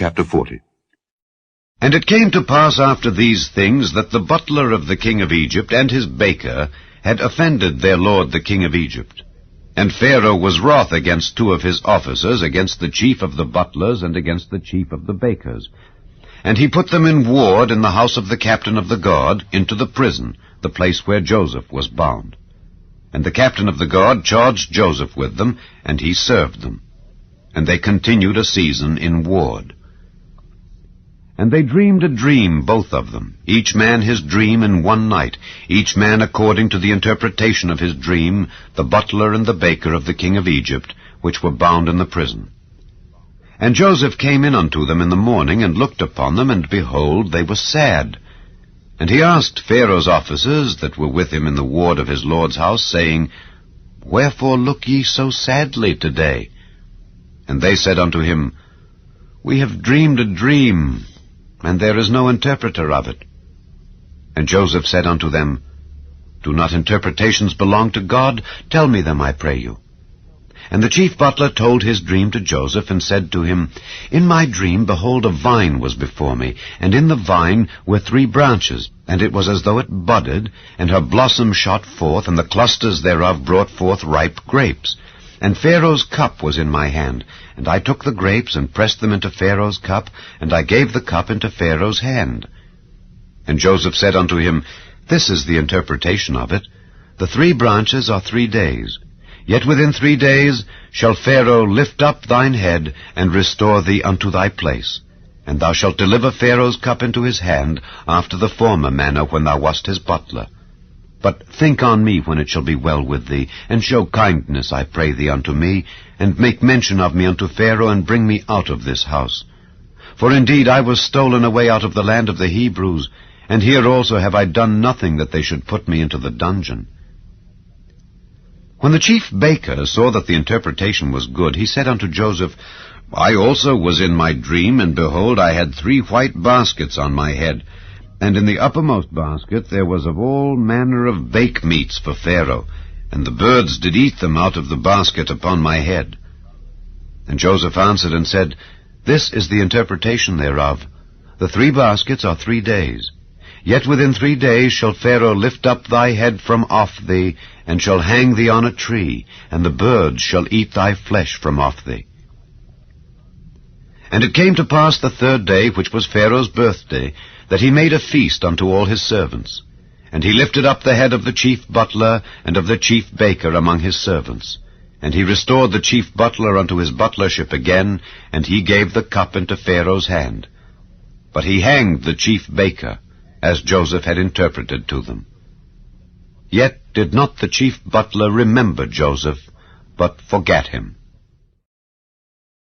Chapter 40. And it came to pass after these things that the butler of the king of Egypt and his baker had offended their lord the king of Egypt. And Pharaoh was wroth against two of his officers, against the chief of the butlers and against the chief of the bakers. And he put them in ward in the house of the captain of the guard, into the prison, the place where Joseph was bound. And the captain of the guard charged Joseph with them, and he served them. And they continued a season in ward. And they dreamed a dream, both of them, each man his dream in one night, each man according to the interpretation of his dream, the butler and the baker of the king of Egypt, which were bound in the prison. And Joseph came in unto them in the morning, and looked upon them, and behold, they were sad. And he asked Pharaoh's officers that were with him in the ward of his lord's house, saying, Wherefore look ye so sadly today? And they said unto him, We have dreamed a dream, and there is no interpreter of it. And Joseph said unto them, Do not interpretations belong to God? Tell me them, I pray you. And the chief butler told his dream to Joseph, and said to him, In my dream, behold, a vine was before me, and in the vine were 3 branches, and it was as though it budded, and her blossom shot forth, and the clusters thereof brought forth ripe grapes. And Pharaoh's cup was in my hand, and I took the grapes, and pressed them into Pharaoh's cup, and I gave the cup into Pharaoh's hand. And Joseph said unto him, This is the interpretation of it. The 3 branches are 3 days. Yet within 3 days shall Pharaoh lift up thine head, and restore thee unto thy place. And thou shalt deliver Pharaoh's cup into his hand, after the former manner when thou wast his butler. But think on me when it shall be well with thee, and show kindness, I pray thee, unto me, and make mention of me unto Pharaoh, and bring me out of this house. For indeed I was stolen away out of the land of the Hebrews, and here also have I done nothing that they should put me into the dungeon. When the chief baker saw that the interpretation was good, he said unto Joseph, I also was in my dream, and behold, I had 3 white baskets on my head, and in the uppermost basket there was of all manner of bake meats for Pharaoh, and the birds did eat them out of the basket upon my head. And Joseph answered and said, This is the interpretation thereof. The 3 baskets are 3 days. Yet within 3 days shall Pharaoh lift up thy head from off thee, and shall hang thee on a tree, and the birds shall eat thy flesh from off thee. And it came to pass the 3rd day, which was Pharaoh's birthday, that he made a feast unto all his servants. And he lifted up the head of the chief butler and of the chief baker among his servants. And he restored the chief butler unto his butlership again, and he gave the cup into Pharaoh's hand. But he hanged the chief baker, as Joseph had interpreted to them. Yet did not the chief butler remember Joseph, but forgat him.